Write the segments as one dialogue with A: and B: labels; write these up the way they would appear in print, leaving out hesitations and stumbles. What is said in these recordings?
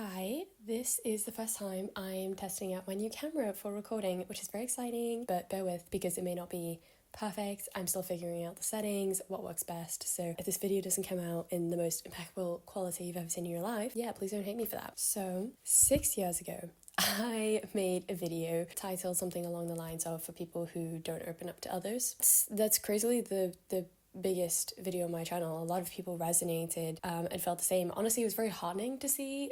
A: Hi, this is the first time I'm testing out my new camera for recording, which is very exciting, but bear with because it may not be perfect. I'm still figuring out the settings, what works best, so if this video doesn't come out in the most impeccable quality you've ever seen in your life, yeah, please don't hate me for that. So, 6 years ago, I made a video titled something along the lines of for people who don't open up to others. That's crazily the biggest video on my channel. A lot of people resonated and felt the same. Honestly, it was very heartening to see,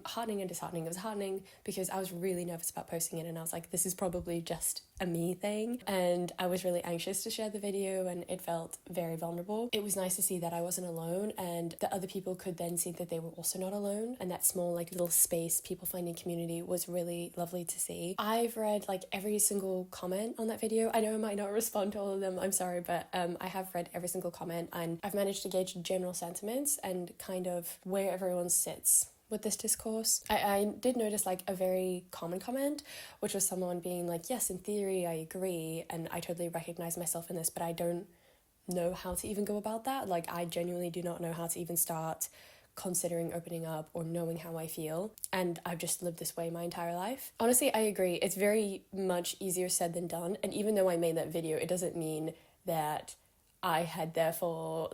A: heartening and disheartening. It was heartening because I was really nervous about posting it and I was like, this is probably just a me thing, and I was really anxious to share the video and it felt very vulnerable. It was nice to see that I wasn't alone and that other people could then see that they were also not alone, and that small little space people find in community was really lovely to see. I've read every single comment on that video. I know I might not respond to all of them, I'm sorry, but I have read every single comment and I've managed to gauge general sentiments and kind of where everyone sits with this discourse. I did notice a very common comment, which was someone being like, yes, in theory I agree and I totally recognize myself in this, but I don't know how to even go about that. I genuinely do not know how to even start considering opening up or knowing how I feel, and I've just lived this way my entire life. Honestly, I agree, it's very much easier said than done, and even though I made that video, it doesn't mean that I had therefore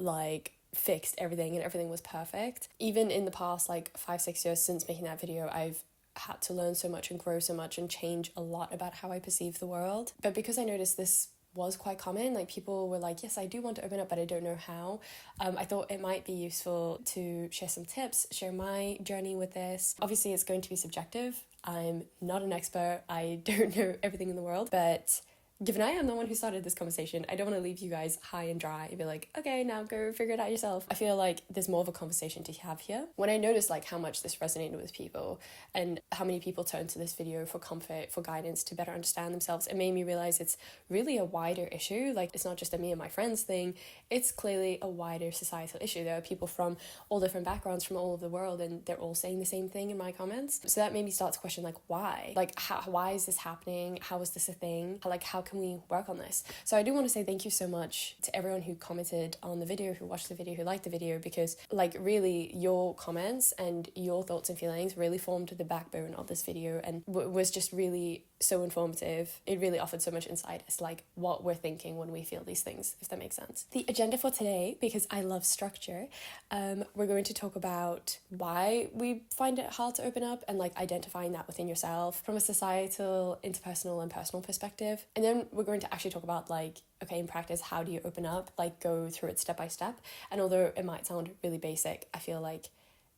A: fixed everything and everything was perfect. Even in the past 5-6 years since making that video, I've had to learn so much and grow so much and change a lot about how I perceive the world. But because I noticed this was quite common, people were like, yes, I do want to open up but I don't know how, I thought it might be useful to share some tips, share my journey with this. Obviously it's going to be subjective. I'm not an expert, I don't know everything in the world, but given I am the one who started this conversation, I don't want to leave you guys high and dry and be like, okay, now go figure it out yourself. I feel like there's more of a conversation to have here. When I noticed how much this resonated with people and how many people turned to this video for comfort, for guidance, to better understand themselves, it made me realize it's really a wider issue. It's not just a me and my friends thing, it's clearly a wider societal issue. There are people from all different backgrounds from all over the world and they're all saying the same thing in my comments. So that made me start to question why? Why is this happening? How is this a thing? How can we work on this? So I do want to say thank you so much to everyone who commented on the video, who watched the video, who liked the video, because really your comments and your thoughts and feelings really formed the backbone of this video and was just really so informative. It really offered so much insight as what we're thinking when we feel these things, if that makes sense. The agenda for today, because I love structure, we're going to talk about why we find it hard to open up and identifying that within yourself from a societal, interpersonal and personal perspective. And then we're going to actually talk about okay, in practice, how do you open up, go through it step by step. And although it might sound really basic, I feel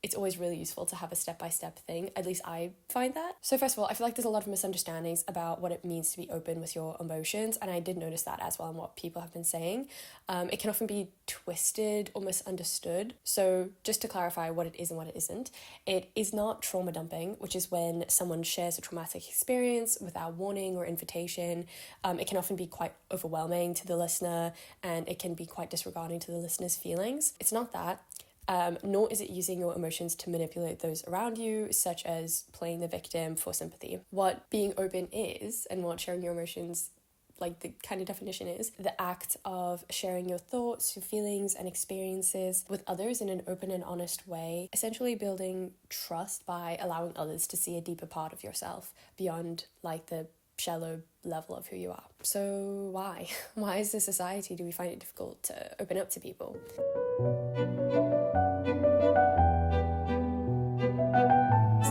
A: it's always really useful to have a step-by-step thing. At least I find that. So first of all, I feel there's a lot of misunderstandings about what it means to be open with your emotions, and I did notice that as well in what people have been saying. It can often be twisted or misunderstood. So just to clarify what it is and what it isn't, it is not trauma dumping, which is when someone shares a traumatic experience without warning or invitation. It can often be quite overwhelming to the listener, and it can be quite disregarding to the listener's feelings. It's not that. Nor is it using your emotions to manipulate those around you, such as playing the victim for sympathy. What being open is, and what sharing your emotions, the kind of definition is, the act of sharing your thoughts, your feelings and experiences with others in an open and honest way, essentially building trust by allowing others to see a deeper part of yourself beyond the shallow level of who you are. So why? Why as a society do we find it difficult to open up to people?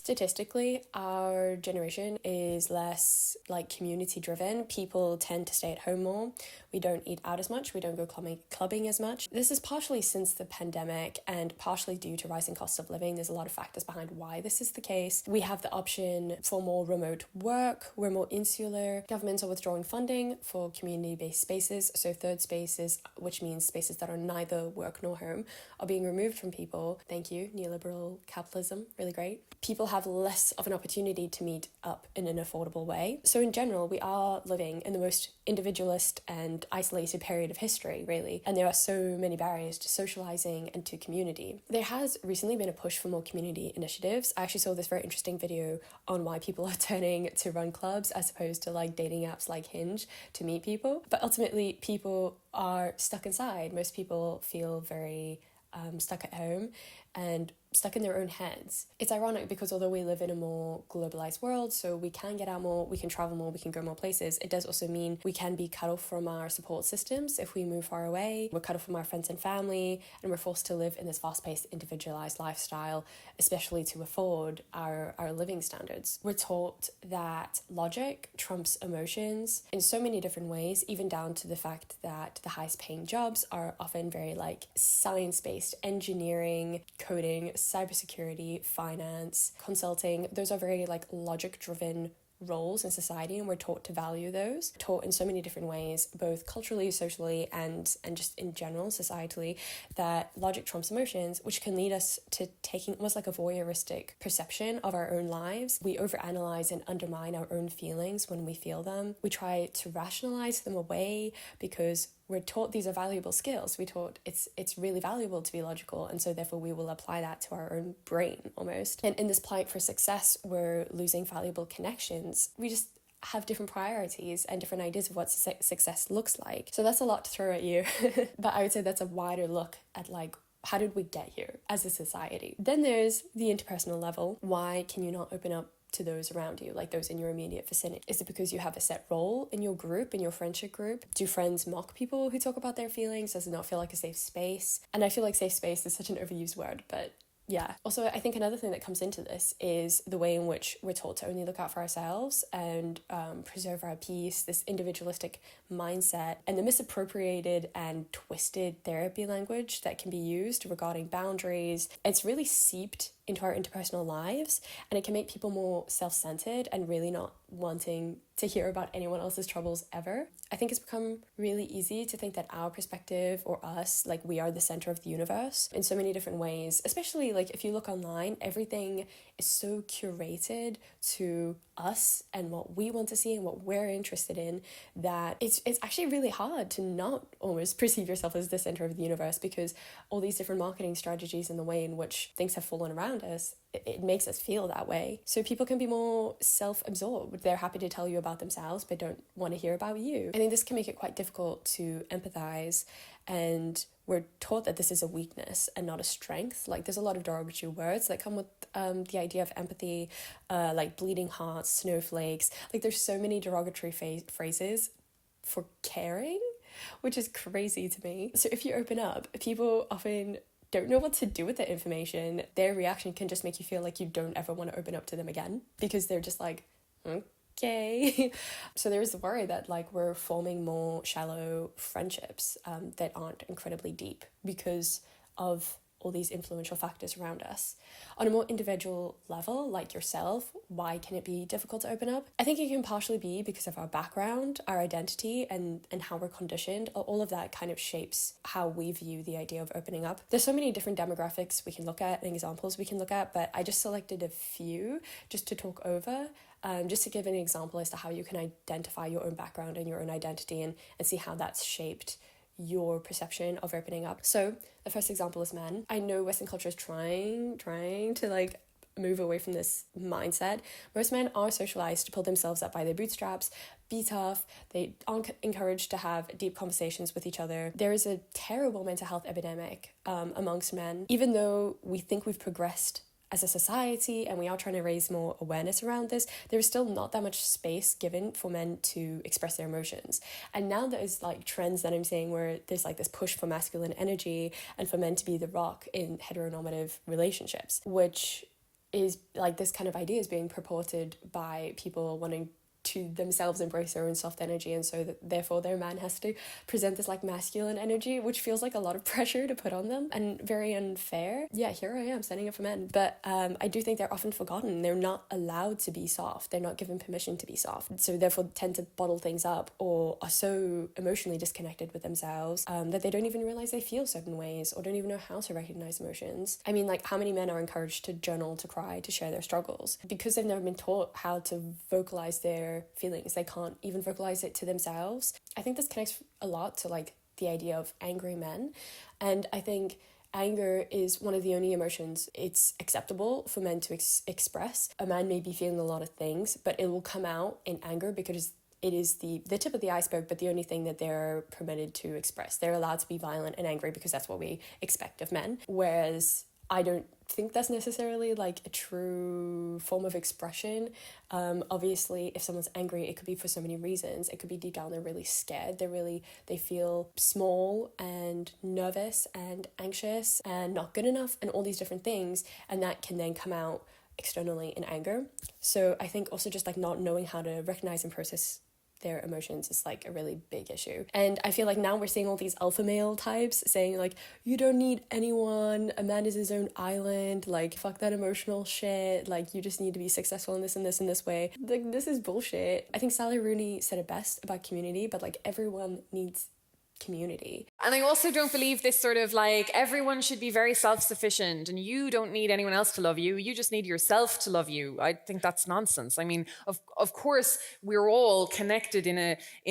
A: Statistically, our generation is less community driven. People tend to stay at home more. We don't eat out as much. We don't go clubbing as much. This is partially since the pandemic and partially due to rising costs of living. There's a lot of factors behind why this is the case. We have the option for more remote work. We're more insular. Governments are withdrawing funding for community-based spaces. So third spaces, which means spaces that are neither work nor home, are being removed from people. Thank you, neoliberal capitalism. Really great. People have less of an opportunity to meet up in an affordable way. So in general, we are living in the most individualist and isolated period of history, really. And there are so many barriers to socializing and to community. There has recently been a push for more community initiatives. I actually saw this very interesting video on why people are turning to run clubs as opposed to dating apps like Hinge to meet people. But ultimately, people are stuck inside. Most people feel very stuck at home, and stuck in their own heads. It's ironic because although we live in a more globalized world, so we can get out more, we can travel more, we can go more places, it does also mean we can be cut off from our support systems if we move far away. We're cut off from our friends and family, and we're forced to live in this fast-paced, individualized lifestyle, especially to afford our living standards. We're taught that logic trumps emotions in so many different ways, even down to the fact that the highest paying jobs are often very like science-based, engineering, coding, cybersecurity, finance, consulting. Those are very like logic-driven roles in society, and we're taught to value those, taught in so many different ways, both culturally, socially, and just in general societally, that logic trumps emotions, which can lead us to taking almost like a voyeuristic perception of our own lives. We overanalyze and undermine our own feelings when we feel them. We try to rationalize them away because we're taught these are valuable skills. We're taught it's really valuable to be logical, and so therefore we will apply that to our own brain almost. And in this plight for success, we're losing valuable connections. We just have different priorities and different ideas of what success looks like. So that's a lot to throw at you. But I would say that's a wider look at like, how did we get here as a society? Then there's the interpersonal level. Why can you not open up to those around you, like those in your immediate vicinity? Is it because you have a set role in your group, in your friendship group? Do friends mock people who talk about their feelings? Does it not feel like a safe space? And I feel like safe space is such an overused word, but yeah. Also, I think another thing that comes into this is the way in which we're taught to only look out for ourselves and preserve our peace, this individualistic mindset, and the misappropriated and twisted therapy language that can be used regarding boundaries. It's really seeped into our interpersonal lives, and it can make people more self-centered and really not wanting to hear about anyone else's troubles ever. I think it's become really easy to think that our perspective, or us, like we are the center of the universe in so many different ways. Especially like if you look online, everything is so curated to us and what we want to see and what we're interested in, that it's actually really hard to not almost perceive yourself as the center of the universe, because all these different marketing strategies and the way in which things have fallen around us, it makes us feel that way. So people can be more self-absorbed. They're happy to tell you about themselves but don't want to hear about you. I think this can make it quite difficult to empathize, and we're taught that this is a weakness and not a strength. Like there's a lot of derogatory words that come with the idea of empathy, like bleeding hearts, snowflakes. Like there's so many derogatory phrases for caring, which is crazy to me. So if you open up, people often don't know what to do with the information. Their reaction can just make you feel like you don't ever want to open up to them again, because they're just like, okay. So there's the worry that like we're forming more shallow friendships that aren't incredibly deep because of all these influential factors around us. On a more individual level, like yourself, why can it be difficult to open up? I think it can partially be because of our background, our identity, and how we're conditioned. All of that kind of shapes how we view the idea of opening up. There's so many different demographics we can look at and examples we can look at, but I just selected a few just to talk over, just to give an example as to how you can identify your own background and your own identity and see how that's shaped your perception of opening up. So the first example is men. I know Western culture is trying to like move away from this mindset. Most men are socialized to pull themselves up by their bootstraps, be tough. They aren't encouraged to have deep conversations with each other. There is a terrible mental health epidemic amongst men. Even though we think we've progressed as a society and we are trying to raise more awareness around this, there is still not that much space given for men to express their emotions. And now there's like trends that I'm seeing where there's like this push for masculine energy and for men to be the rock in heteronormative relationships, which is like this kind of idea is being purported by people wanting to themselves embrace their own soft energy, and so that therefore their man has to present this like masculine energy, which feels like a lot of pressure to put on them and very unfair. Yeah, here I am standing up for men, but I do think they're often forgotten. They're not allowed to be soft. They're not given permission to be soft, so therefore tend to bottle things up or are so emotionally disconnected with themselves that they don't even realize they feel certain ways or don't even know how to recognize emotions. I mean, like, how many men are encouraged to journal, to cry, to share their struggles? Because they've never been taught how to vocalize their feelings. They can't even vocalize it to themselves. I think this connects a lot to like the idea of angry men, and I think anger is one of the only emotions it's acceptable for men to express. A man may be feeling a lot of things, but it will come out in anger because it is the tip of the iceberg, but the only thing that they're permitted to express. They're allowed to be violent and angry because that's what we expect of men. Whereas I don't think that's necessarily like a true form of expression. Obviously, if someone's angry, it could be for so many reasons. It could be deep down they're really scared. They feel small and nervous and anxious and not good enough and all these different things, and that can then come out externally in anger. So I think also just like not knowing how to recognize and process their emotions is like a really big issue. And I feel like now we're seeing all these alpha male types saying like, you don't need anyone, a man is his own island, like fuck that emotional shit, like you just need to be successful in this and this and this way. Like, this is bullshit. I think Sally Rooney said it best about community, but like everyone needs community.
B: And I also don't believe this sort of like everyone should be very self-sufficient and you don't need anyone else to love you, you just need yourself to love you. I think that's nonsense. I mean, of course we're all connected in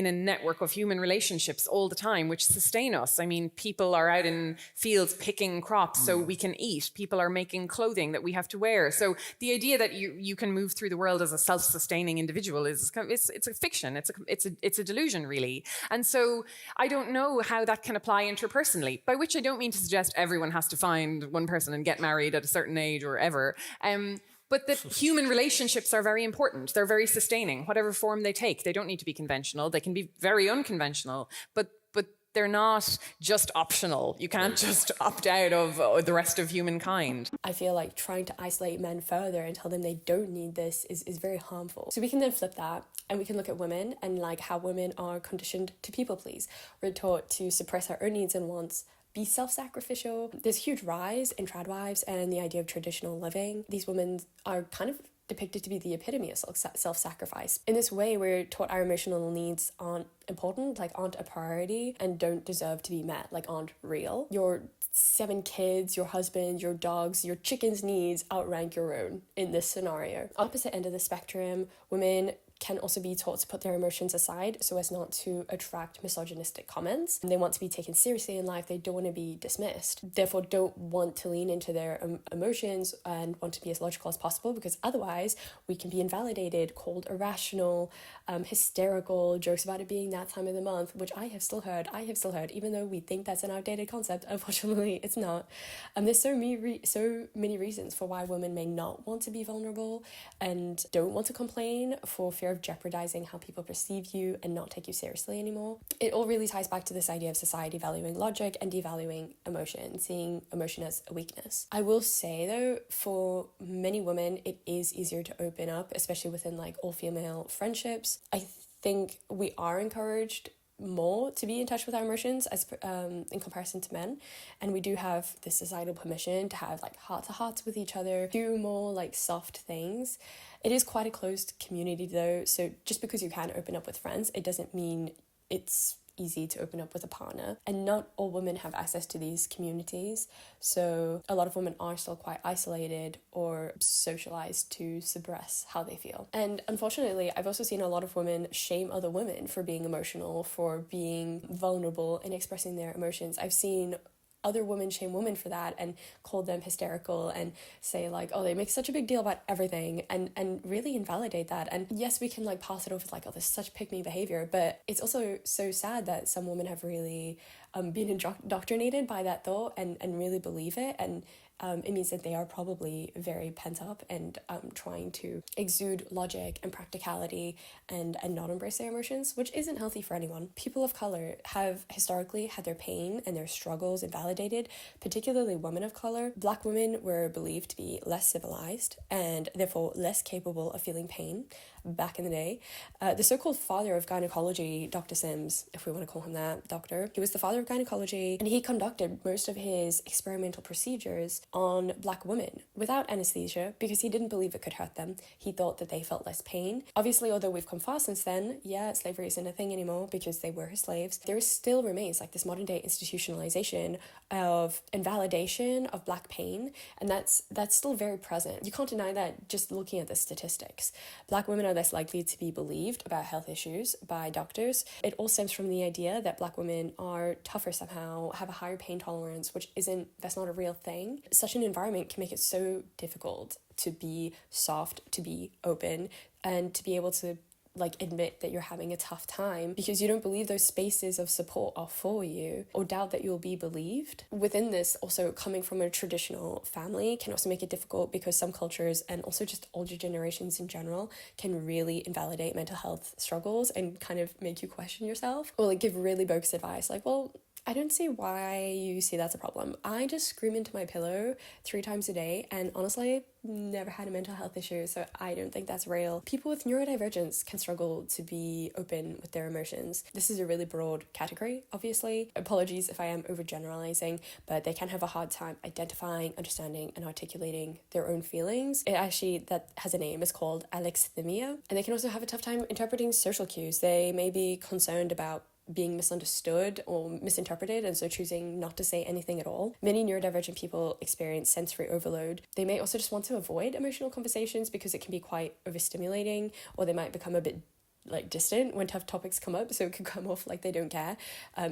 B: a network of human relationships all the time which sustain us. I mean, people are out in fields picking crops so we can eat. People are making clothing that we have to wear. So the idea that you can move through the world as a self-sustaining individual is it's a fiction. It's a delusion, really. And so I don't know how that can apply interpersonally, by which I don't mean to suggest everyone has to find one person and get married at a certain age or ever. But that human relationships are very important. They're very sustaining, whatever form they take. They don't need to be conventional. They can be very unconventional, but they're not just optional. You can't just opt out of the rest of humankind.
A: I feel like trying to isolate men further and tell them they don't need this is very harmful. So we can then flip that and we can look at women and like how women are conditioned to people please. We're taught to suppress our own needs and wants, be self-sacrificial. There's a huge rise in trad wives and the idea of traditional living. These women are kind of depicted to be the epitome of self-sacrifice. In this way, we're taught our emotional needs aren't important, like aren't a priority, and don't deserve to be met, like aren't real. Your 7 kids, your husband, your dogs, your chicken's needs outrank your own in this scenario. Opposite end of the spectrum, women can also be taught to put their emotions aside so as not to attract misogynistic comments. They want to be taken seriously in life. They don't want to be dismissed. Therefore, don't want to lean into their emotions and want to be as logical as possible, because otherwise we can be invalidated, called irrational, hysterical, jokes about it being that time of the month, which I have still heard, even though we think that's an outdated concept. Unfortunately, it's not. There's so many reasons for why women may not want to be vulnerable and don't want to complain, for fear of jeopardizing how people perceive you and not take you seriously anymore. It all really ties back to this idea of society valuing logic and devaluing emotion, seeing emotion as a weakness. I will say though, for many women, it is easier to open up, especially within like all female friendships. I think we are encouraged more to be in touch with our emotions as in comparison to men, and we do have this societal permission to have like heart-to-hearts with each other, do more like soft things. It is quite a closed community though, so just because you can open up with friends, it doesn't mean it's easy to open up with a partner. And not all women have access to these communities, so a lot of women are still quite isolated or socialized to suppress how they feel. And unfortunately, I've also seen a lot of women shame other women for being emotional, for being vulnerable and expressing their emotions. I've seen other women shame women for that and call them hysterical and say like, oh, they make such a big deal about everything, and really invalidate that. And yes, we can like pass it off as like, oh, this is such pick-me behavior, but it's also so sad that some women have really been indoctrinated by that thought and really believe it, and it means that they are probably very pent up and trying to exude logic and practicality and not embrace their emotions, which isn't healthy for anyone. People of color have historically had their pain and their struggles invalidated, particularly women of color. Black women were believed to be less civilized and therefore less capable of feeling pain back in the day. The so-called father of gynecology, Dr. Sims, if we want to call him that, doctor, he was the father of gynecology, and he conducted most of his experimental procedures on Black women without anesthesia because he didn't believe it could hurt them. He thought that they felt less pain. Obviously, although we've come far since then, slavery isn't a thing anymore because they were his slaves, there still remains like this modern day institutionalization of invalidation of Black pain, and that's still very present. You can't deny that just looking at the statistics. Black women are less likely to be believed about health issues by doctors. It all stems from the idea that Black women are tougher somehow, have a higher pain tolerance, that's not a real thing. Such an environment can make it so difficult to be soft, to be open, and to be able to like admit that you're having a tough time because you don't believe those spaces of support are for you, or doubt that you'll be believed. Within this, also coming from a traditional family can also make it difficult because some cultures and also just older generations in general can really invalidate mental health struggles and kind of make you question yourself, or like give really bogus advice like, well, I don't see why you see that's a problem. I just scream into my pillow 3 times a day and honestly never had a mental health issue, so I don't think that's real. People with neurodivergence can struggle to be open with their emotions. This is a really broad category, obviously. Apologies if I am overgeneralizing, but they can have a hard time identifying, understanding, and articulating their own feelings. It actually, that has a name, it's called alexithymia. And they can also have a tough time interpreting social cues. They may be concerned about being misunderstood or misinterpreted, and so choosing not to say anything at all. Many neurodivergent people experience sensory overload. They may also just want to avoid emotional conversations because it can be quite overstimulating, or they might become a bit like distant when tough topics come up, so it could come off like they don't care,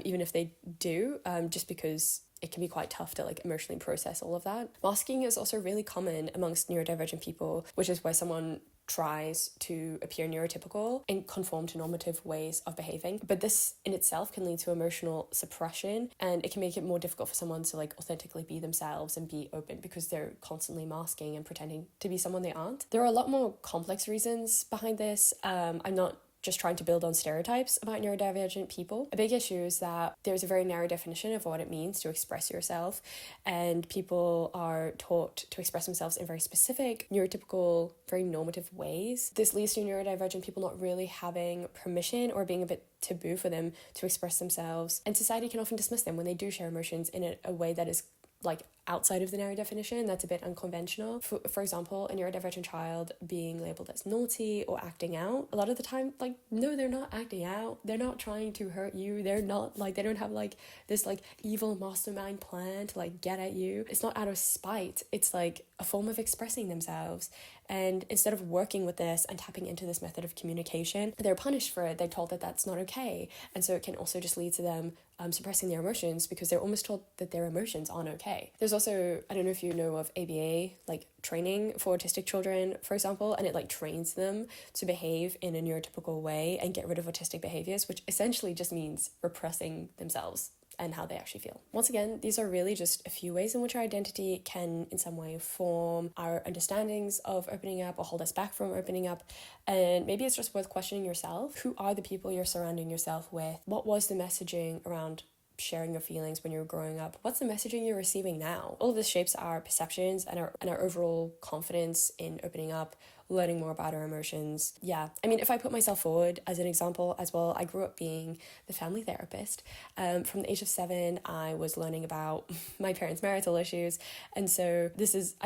A: even if they do, just because it can be quite tough to like emotionally process all of that. Masking is also really common amongst neurodivergent people, which is where someone tries to appear neurotypical and conform to normative ways of behaving. But this in itself can lead to emotional suppression, and it can make it more difficult for someone to like authentically be themselves and be open because they're constantly masking and pretending to be someone they aren't. There are a lot more complex reasons behind this. I'm not just trying to build on stereotypes about neurodivergent people. A big issue is that there's a very narrow definition of what it means to express yourself, and people are taught to express themselves in very specific, neurotypical, very normative ways. This leads to neurodivergent people not really having permission or being a bit taboo for them to express themselves, and society can often dismiss them when they do share emotions in a way that is like outside of the narrow definition, that's a bit unconventional. For example, a neurodivergent child being labeled as naughty or acting out, a lot of the time, like, no, they're not acting out. They're not trying to hurt you. They're not like, they don't have like this like evil mastermind plan to like get at you. It's not out of spite. It's like a form of expressing themselves. And instead of working with this and tapping into this method of communication, they're punished for it. They're told that that's not okay. And so it can also just lead to them suppressing their emotions because they're almost told that their emotions aren't okay. There's also, I don't know if you know of ABA, like training for autistic children, for example, and it like trains them to behave in a neurotypical way and get rid of autistic behaviors, which essentially just means repressing themselves and how they actually feel. Once again, these are really just a few ways in which our identity can in some way form our understandings of opening up or hold us back from opening up. And maybe it's just worth questioning yourself. Who are the people you're surrounding yourself with? What was the messaging around sharing your feelings when you were growing up? What's the messaging you're receiving now? All of this shapes our perceptions and our overall confidence in opening up, learning more about our emotions. Yeah, I mean, if I put myself forward as an example as well, I grew up being the family therapist. From the age of 7, I was learning about my parents' marital issues. And so this is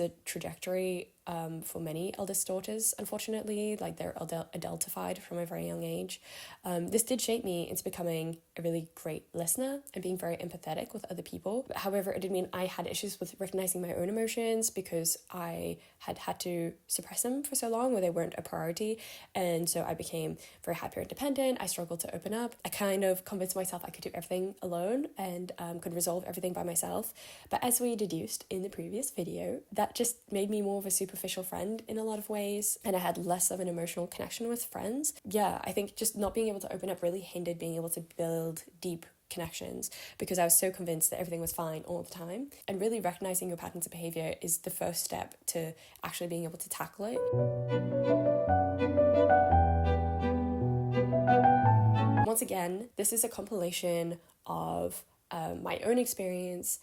A: a trajectory for many eldest daughters, unfortunately, like they're adultified from a very young age. This did shape me into becoming a really great listener and being very empathetic with other people. However, it did mean I had issues with recognizing my own emotions because I had to suppress them for so long where they weren't a priority. And so I became very hyper independent. I struggled to open up. I kind of convinced myself I could do everything alone and could resolve everything by myself. But as we deduced in the previous video, that just made me more of a superficial friend in a lot of ways, and I had less of an emotional connection with friends. Yeah, I think just not being able to open up really hindered being able to build deep connections because I was so convinced that everything was fine all the time. And really recognizing your patterns of behavior is the first step to actually being able to tackle it. Once again, this is a compilation of my own experience,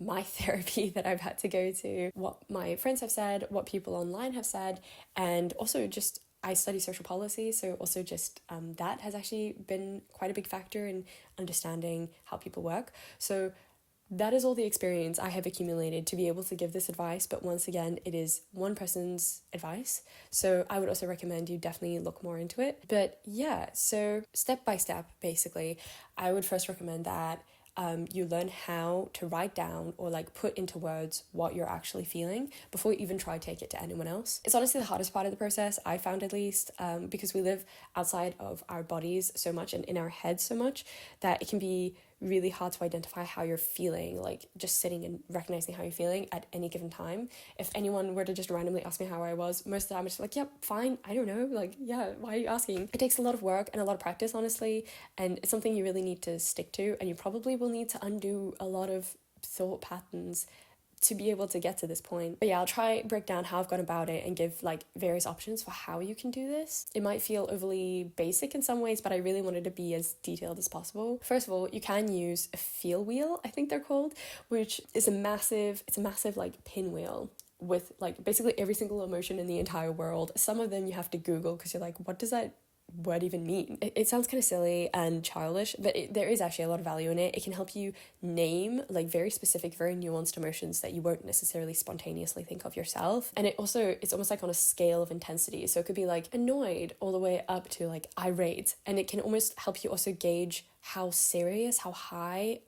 A: my therapy that I've had to go to, what my friends have said, what people online have said, and also just I study social policy, so also just that has actually been quite a big factor in understanding how people work. So that is all the experience I have accumulated to be able to give this advice, but once again, it is one person's advice, so I would also recommend you definitely look more into it. But yeah, so step by step, basically, I would first recommend that you learn how to write down or like put into words what you're actually feeling before you even try to take it to anyone else. It's honestly the hardest part of the process, I found at least, because we live outside of our bodies so much and in our heads so much that it can be really hard to identify how you're feeling, like just sitting and recognizing how you're feeling at any given time. If anyone were to just randomly ask me how I was, most of the time I'm just like, yep, fine, I don't know, like, yeah, why are you asking? It takes a lot of work and a lot of practice, honestly, and it's something you really need to stick to, and you probably will need to undo a lot of thought patterns to be able to get to this point. But yeah, I'll try break down how I've gone about it and give like various options for how you can do this. It might feel overly basic in some ways, but I really wanted to be as detailed as possible. First of all, you can use a feel wheel, I think they're called, which is a massive like pinwheel with like basically every single emotion in the entire world. Some of them you have to Google because you're like, what does that word even mean? It sounds kind of silly and childish, but there is actually a lot of value in it. It can help you name like very specific, very nuanced emotions that you won't necessarily spontaneously think of yourself. And it's almost like on a scale of intensity. So it could be like annoyed all the way up to like irate. And it can almost help you also gauge how serious, how high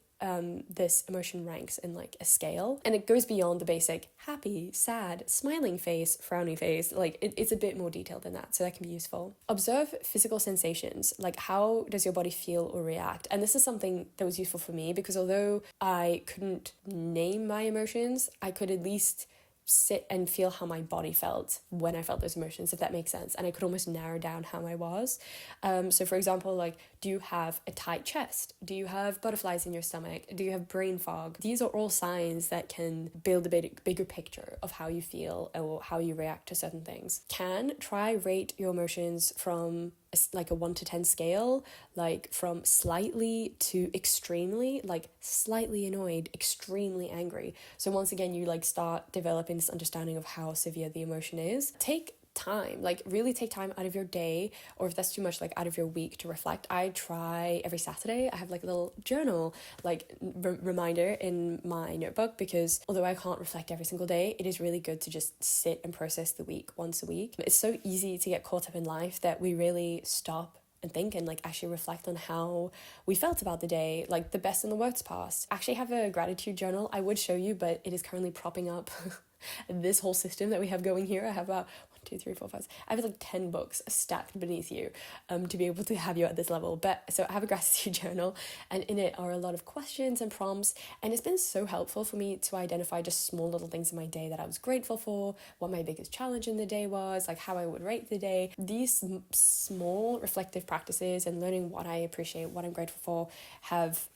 A: this emotion ranks in like a scale, and it goes beyond the basic happy, sad, smiling face, frowny face. Like it's a bit more detailed than that, so that can be useful. Observe physical sensations, like how does your body feel or react. And this is something that was useful for me because although I couldn't name my emotions, I could at least sit and feel how my body felt when I felt those emotions, if that makes sense. And I could almost narrow down how I was. So for example, like, do you have a tight chest? Do you have butterflies in your stomach? Do you have brain fog? These are all signs that can build a bigger picture of how you feel or how you react to certain things. Try rate your emotions from like a 1 to 10 scale, like from slightly to extremely, like slightly annoyed, extremely angry. So once again, you like start developing this understanding of how severe the emotion is. Take time, like really take time out of your day, or if that's too much, like out of your week to reflect. I try every Saturday, I have like a little journal, like reminder in my notebook, because although I can't reflect every single day, it is really good to just sit and process the week once a week. It's so easy to get caught up in life that we really stop and think and like actually reflect on how we felt about the day, like the best and the worst past. I actually have a gratitude journal I would show you, but it is currently propping up this whole system that we have going here. I have about 1, 2, 3, 4, 5. I have like 10 books stacked beneath you to be able to have you at this level. But so I have a gratitude journal, and in it are a lot of questions and prompts, and it's been so helpful for me to identify just small little things in my day that I was grateful for, what my biggest challenge in the day was, like how I would rate the day. These small reflective practices and learning what I appreciate, what I'm grateful for, have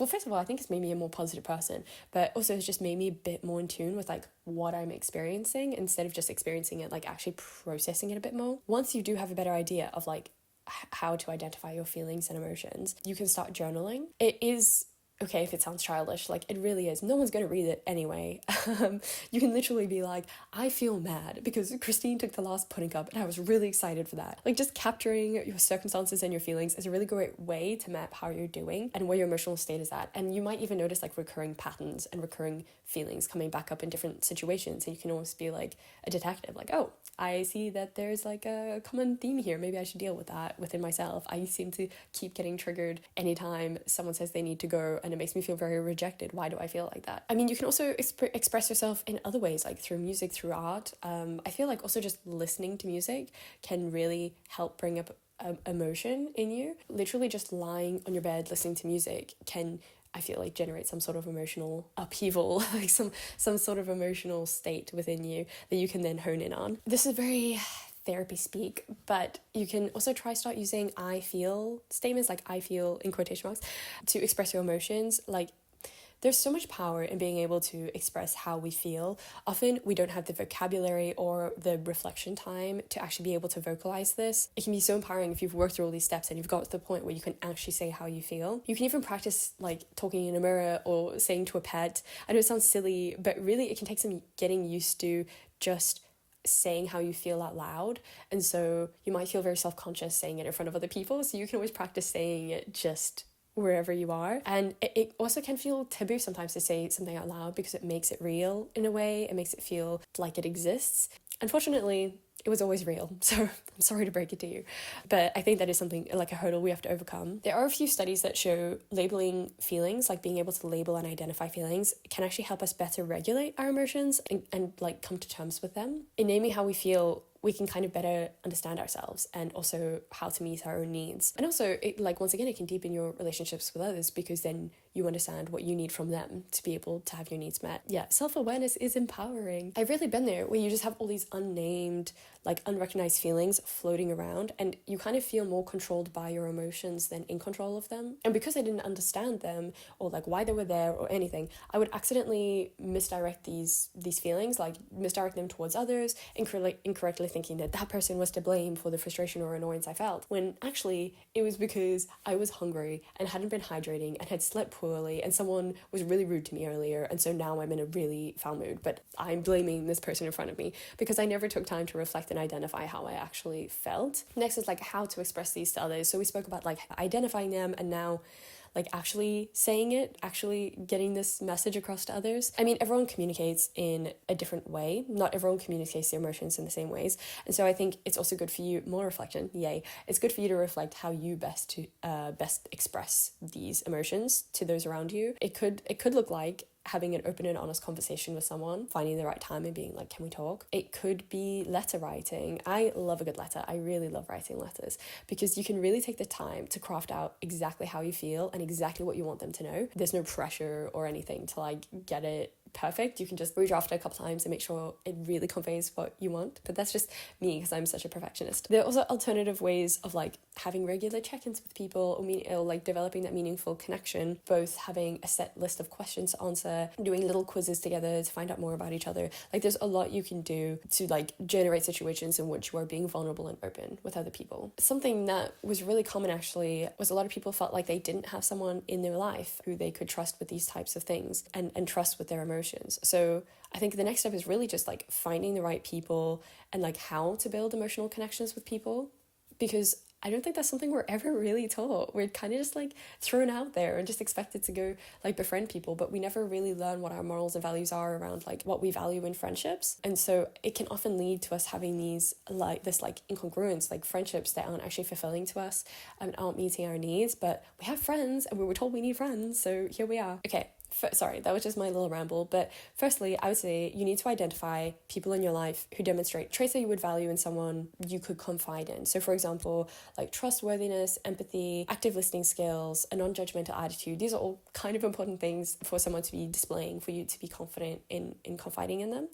A: well, first of all, I think it's made me a more positive person, but also it's just made me a bit more in tune with like what I'm experiencing, instead of just experiencing it, like actually processing it a bit more. Once you do have a better idea of like how to identify your feelings and emotions, you can start journaling. It is okay if it sounds childish, like it really is. No one's going to read it anyway. You can literally be like, I feel mad because Christine took the last pudding cup and I was really excited for that. Like just capturing your circumstances and your feelings is a really great way to map how you're doing and where your emotional state is at. And you might even notice like recurring patterns and recurring feelings coming back up in different situations. And you can almost be like a detective, like, oh, I see that there's like a common theme here. Maybe I should deal with that within myself. I seem to keep getting triggered anytime someone says they need to go, and it makes me feel very rejected. Why do I feel like that? I mean, you can also express yourself in other ways, like through music, through art. I feel like also just listening to music can really help bring up emotion in you. Literally just lying on your bed listening to music can, I feel like, generate some sort of emotional upheaval, like some sort of emotional state within you that you can then hone in on. This is very therapy speak, but you can also start using I feel statements, like I feel in quotation marks, to express your emotions. Like there's so much power in being able to express how we feel. Often we don't have the vocabulary or the reflection time to actually be able to vocalize this. It can be so empowering if you've worked through all these steps and you've got to the point where you can actually say how you feel. You can even practice like talking in a mirror or saying to a pet. I know it sounds silly, but really it can take some getting used to just saying how you feel out loud. And so you might feel very self-conscious saying it in front of other people, so you can always practice saying it just wherever you are. And it also can feel taboo sometimes to say something out loud because it makes it real in a way. It makes it feel like it exists. Unfortunately, it was always real, so I'm sorry to break it to you. But I think that is something like a hurdle we have to overcome. There are a few studies that show labeling feelings, like being able to label and identify feelings, can actually help us better regulate our emotions and like come to terms with them. In naming how we feel, we can kind of better understand ourselves and also how to meet our own needs. And also, it, like, once again, it can deepen your relationships with others because then you understand what you need from them to be able to have your needs met. Yeah, self-awareness is empowering. I've really been there where you just have all these unnamed, like unrecognized feelings floating around, and you kind of feel more controlled by your emotions than in control of them. And because I didn't understand them or like why they were there or anything, I would accidentally misdirect these feelings, like misdirect them towards others, incorrectly thinking that that person was to blame for the frustration or annoyance I felt, when actually it was because I was hungry and hadn't been hydrating and had slept poorly, and someone was really rude to me earlier, and so now I'm in a really foul mood, but I'm blaming this person in front of me because I never took time to reflect and identify how I actually felt. Next is like how to express these to others. So we spoke about like identifying them, and now like actually saying it, actually getting this message across to others. I mean, everyone communicates in a different way. Not everyone communicates their emotions in the same ways. And so I think it's also good for you, more reflection, yay. It's good for you to reflect how you best express these emotions to those around you. It could look like having an open and honest conversation with someone, finding the right time and being like, can we talk? It could be letter writing. I love a good letter. I really love writing letters because you can really take the time to craft out exactly how you feel and exactly what you want them to know. There's no pressure or anything to like get it perfect. You can just redraft it a couple times and make sure it really conveys what you want. But that's just me because I'm such a perfectionist. There are also alternative ways of like having regular check-ins with people or like developing that meaningful connection, both having a set list of questions to answer, doing little quizzes together to find out more about each other. Like there's a lot you can do to like generate situations in which you are being vulnerable and open with other people. Something that was really common actually was a lot of people felt like they didn't have someone in their life who they could trust with these types of things and trust with their emotions. So I think the next step is really just like finding the right people and like how to build emotional connections with people, because I don't think that's something we're ever really taught. We're kind of just like thrown out there and just expected to go like befriend people, but we never really learn what our morals and values are around like what we value in friendships. And so it can often lead to us having these like this like incongruence, like friendships that aren't actually fulfilling to us and aren't meeting our needs, but we have friends and we were told we need friends, so here we are. Okay. Sorry, that was just my little ramble. But firstly, I would say you need to identify people in your life who demonstrate traits that you would value in someone you could confide in. So for example, like trustworthiness, empathy, active listening skills, a non-judgmental attitude. These are all kind of important things for someone to be displaying, for you to be confident in confiding in them.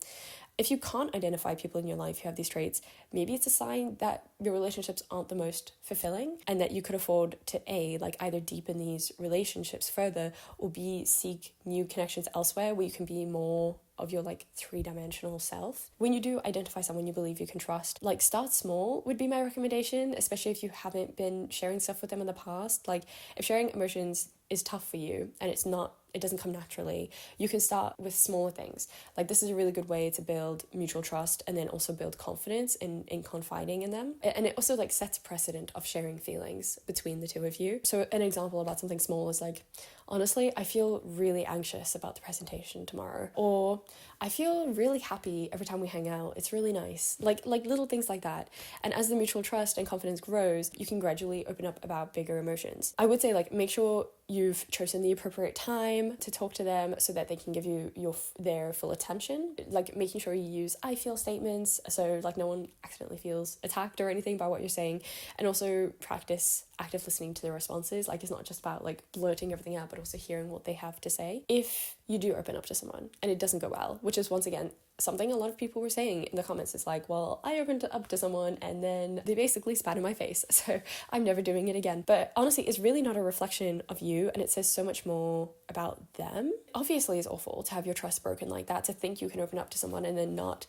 A: If you can't identify people in your life who have these traits, maybe it's a sign that your relationships aren't the most fulfilling and that you could afford to A, like either deepen these relationships further, or B, seek new connections elsewhere where you can be more of your like three-dimensional self. When you do identify someone you believe you can trust, like start small would be my recommendation, especially if you haven't been sharing stuff with them in the past. Like if sharing emotions is tough for you and it doesn't come naturally, you can start with smaller things. Like this is a really good way to build mutual trust and then also build confidence in confiding in them. And it also like sets a precedent of sharing feelings between the two of you. So an example about something small is like, honestly, I feel really anxious about the presentation tomorrow. Or I feel really happy every time we hang out. It's really nice. Like little things like that. And as the mutual trust and confidence grows, you can gradually open up about bigger emotions. I would say like make sure you've chosen the appropriate time to talk to them so that they can give you their full attention. Like making sure you use I feel statements so like no one accidentally feels attacked or anything by what you're saying. And also practice active listening to their responses. Like it's not just about like blurting everything out, but also hearing what they have to say. If you do open up to someone and it doesn't go well, which is once again something a lot of people were saying in the comments, is like, well, I opened up to someone and then they basically spat in my face, so I'm never doing it again. But honestly, it's really not a reflection of you, and it says so much more about them. Obviously, it's awful to have your trust broken like that, to think you can open up to someone and then not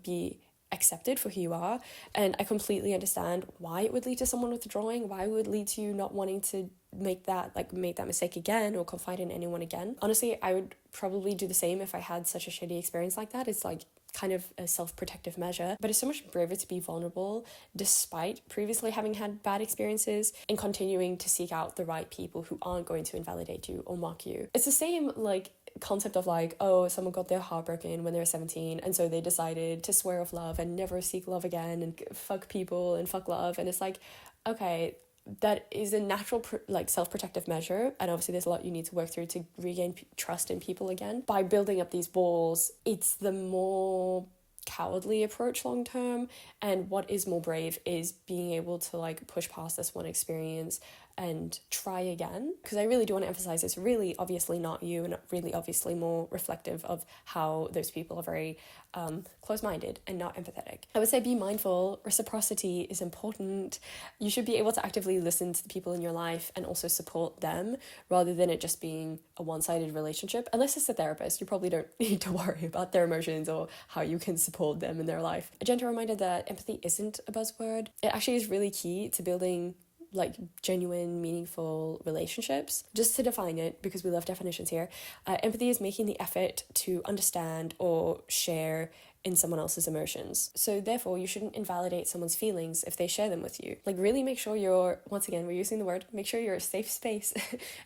A: be accepted for who you are. And I completely understand why it would lead to someone withdrawing, why it would lead to you not wanting to make that mistake again or confide in anyone again. Honestly, I would probably do the same if I had such a shitty experience like that. It's like kind of a self-protective measure, but it's so much braver to be vulnerable despite previously having had bad experiences and continuing to seek out the right people who aren't going to invalidate you or mock you. It's the same like concept of like, oh, someone got their heart broken when they were 17 and so they decided to swear off love and never seek love again and fuck people and fuck love. And it's like, okay, that is a natural self-protective measure, and obviously there's a lot you need to work through to regain trust in people again. By building up these walls, it's the more cowardly approach long term, and what is more brave is being able to like push past this one experience and try again. Because I really do want to emphasize it's really obviously not you, and really obviously more reflective of how those people are very close-minded and not empathetic. I would say be mindful. Reciprocity is important. You should be able to actively listen to the people in your life and also support them, rather than it just being a one-sided relationship. Unless it's a therapist, you probably don't need to worry about their emotions or how you can support them in their life. A gentle reminder that empathy isn't a buzzword. It actually is really key to building like genuine, meaningful relationships. Just to define it, because we love definitions here, empathy is making the effort to understand or share in someone else's emotions. So therefore, you shouldn't invalidate someone's feelings if they share them with you. Like really make sure you're, once again, we're using the word, make sure you're a safe space,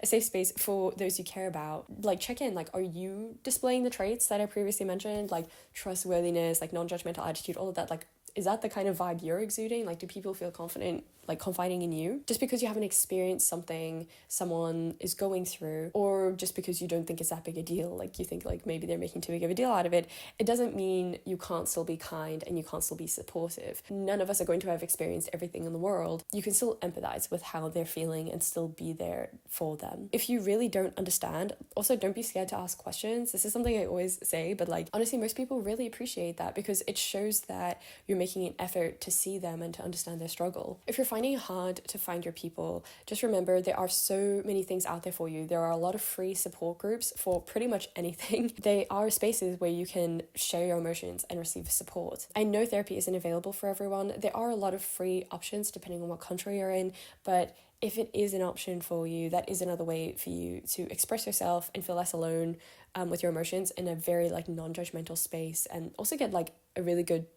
A: a safe space for those you care about. Like check in, like are you displaying the traits that I previously mentioned, like trustworthiness, like non-judgmental attitude, all of that, like is that the kind of vibe you're exuding? Like, do people feel confident, like, confiding in you? Just because you haven't experienced something someone is going through, or just because you don't think it's that big a deal, like, you think, like, maybe they're making too big of a deal out of it, it doesn't mean you can't still be kind and you can't still be supportive. None of us are going to have experienced everything in the world. You can still empathize with how they're feeling and still be there for them. If you really don't understand, also don't be scared to ask questions. This is something I always say, but, like, honestly, most people really appreciate that because it shows that you're making an effort to see them and to understand their struggle. If you're finding it hard to find your people, just remember there are so many things out there for you. There are a lot of free support groups for pretty much anything. They are spaces where you can share your emotions and receive support. I know therapy isn't available for everyone. There are a lot of free options depending on what country you're in, but if it is an option for you, that is another way for you to express yourself and feel less alone with your emotions in a very like non-judgmental space, and also get like a really good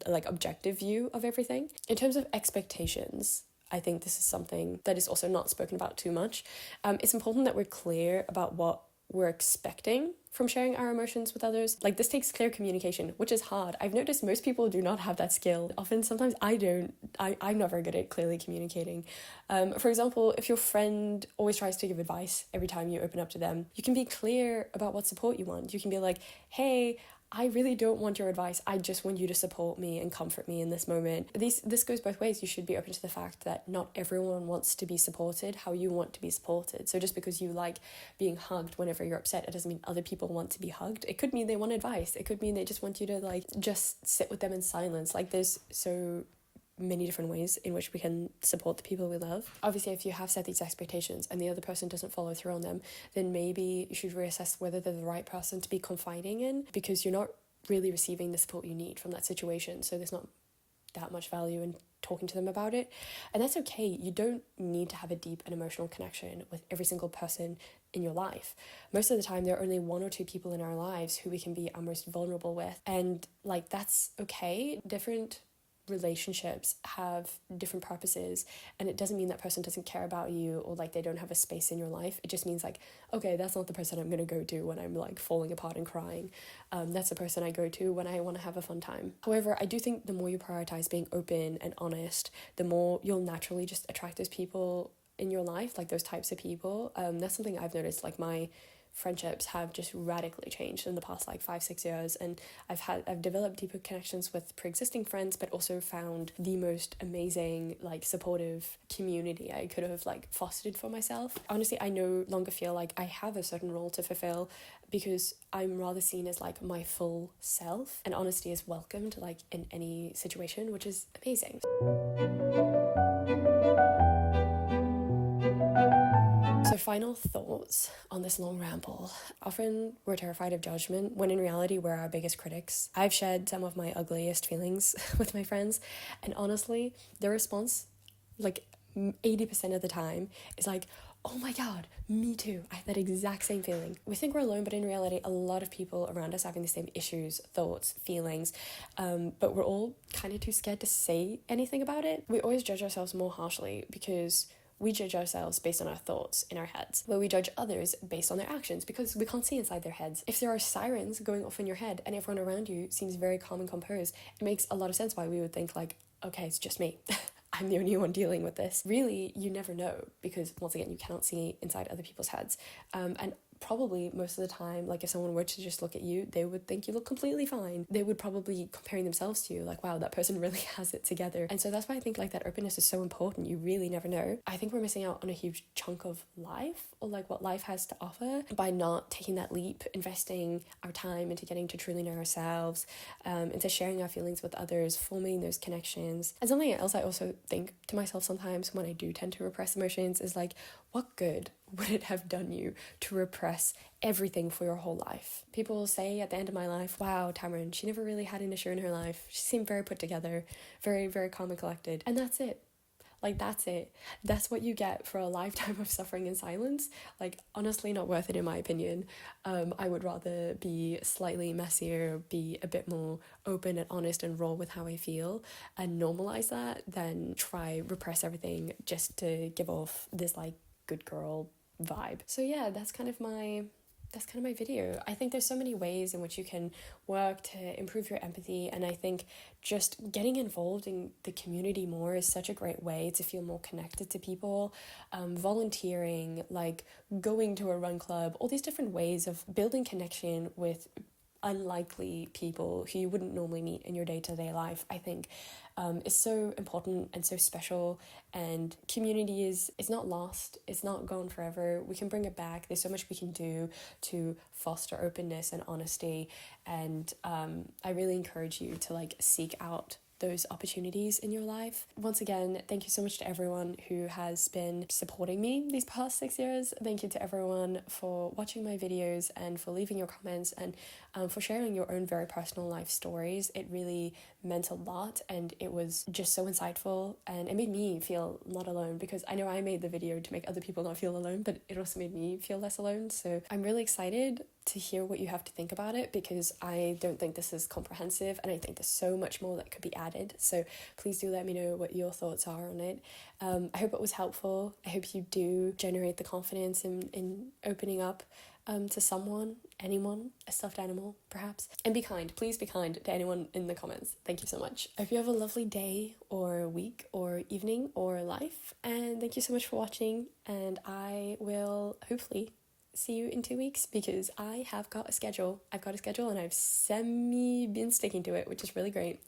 A: like objective view of everything. In terms of expectations, I think this is something that is also not spoken about too much. It's important that we're clear about what we're expecting from sharing our emotions with others. Like this takes clear communication, which is hard. I've noticed most people do not have that skill. Often, sometimes I'm not very good at clearly communicating. For example, if your friend always tries to give advice every time you open up to them, you can be clear about what support you want. You can be like, hey, I really don't want your advice. I just want you to support me and comfort me in this moment. This goes both ways. You should be open to the fact that not everyone wants to be supported how you want to be supported. So just because you like being hugged whenever you're upset, it doesn't mean other people want to be hugged. It could mean they want advice. It could mean they just want you to like just sit with them in silence. Like there's so many different ways in which we can support the people we love. Obviously, if you have set these expectations and the other person doesn't follow through on them, then maybe you should reassess whether they're the right person to be confiding in, because you're not really receiving the support you need from that situation. So there's not that much value in talking to them about it. And that's okay. You don't need to have a deep and emotional connection with every single person in your life. Most of the time, there are only one or two people in our lives who we can be our most vulnerable with. And like, that's okay. Different relationships have different purposes, and it doesn't mean that person doesn't care about you or like they don't have a space in your life. It just means like, okay, that's not the person I'm going to go to when I'm like falling apart and crying. That's the person I go to when I want to have a fun time. However, I do think the more you prioritize being open and honest, the more you'll naturally just attract those people in your life, like those types of people. That's something I've noticed. Like my friendships have just radically changed in the past like 5-6 years, and I've developed deeper connections with pre-existing friends, but also found the most amazing like supportive community I could have like fostered for myself. Honestly, I no longer feel like I have a certain role to fulfill, because I'm rather seen as like my full self, and honesty is welcomed like in any situation, which is amazing. So final thoughts on this long ramble. Often we're terrified of judgment when in reality we're our biggest critics. I've shared some of my ugliest feelings with my friends, and honestly, their response, like 80% of the time, is like, oh my god, me too. I had that exact same feeling. We think we're alone, but in reality, a lot of people around us having the same issues, thoughts, feelings, but we're all kind of too scared to say anything about it. We always judge ourselves more harshly because we judge ourselves based on our thoughts in our heads, where we judge others based on their actions because we can't see inside their heads. If there are sirens going off in your head and everyone around you seems very calm and composed, it makes a lot of sense why we would think like, okay, it's just me. I'm the only one dealing with this. Really, you never know, because once again, you cannot see inside other people's heads. And probably most of the time, like if someone were to just look at you, they would think you look completely fine. They would probably be comparing themselves to you, like, wow, that person really has it together. And so that's why I think like that openness is so important. You really never know. I think we're missing out on a huge chunk of life, or like what life has to offer, by not taking that leap, investing our time into getting to truly know ourselves, into sharing our feelings with others, forming those connections. And something else I also think to myself sometimes when I do tend to repress emotions is like, what good would it have done you to repress everything for your whole life? People will say at the end of my life, wow, Tamron, she never really had an issue in her life. She seemed very put together, very, very calm and collected. And that's it. Like, that's it. That's what you get for a lifetime of suffering in silence. Like, honestly, not worth it in my opinion. I would rather be slightly messier, be a bit more open and honest and raw with how I feel, and normalize that, than try repress everything just to give off this like good girl vibe. So yeah, that's kind of my video. I think there's so many ways in which you can work to improve your empathy, and I think just getting involved in the community more is such a great way to feel more connected to people. Volunteering, like going to a run club, all these different ways of building connection with unlikely people who you wouldn't normally meet in your day-to-day life, I think is so important and so special. And community is not lost, it's not gone forever. We can bring it back. There's so much we can do to foster openness and honesty, and I really encourage you to like seek out those opportunities in your life. Once again, thank you so much to everyone who has been supporting me these past 6 years. Thank you to everyone for watching my videos and for leaving your comments, and for sharing your own very personal life stories. It really meant a lot, and it was just so insightful, and it made me feel not alone, because I know I made the video to make other people not feel alone, but it also made me feel less alone. So I'm really excited to hear what you have to think about it, because I don't think this is comprehensive, and I think there's so much more that could be added. So please do let me know what your thoughts are on it. I hope it was helpful. I hope you do generate the confidence in opening up to someone, anyone, a stuffed animal perhaps. And be kind, please be kind to anyone in the comments. Thank you so much. I hope you have a lovely day or week or evening or life, and thank you so much for watching, and I will hopefully see you in 2 weeks, because I have got a schedule. I've got a schedule and I've been sticking to it, which is really great.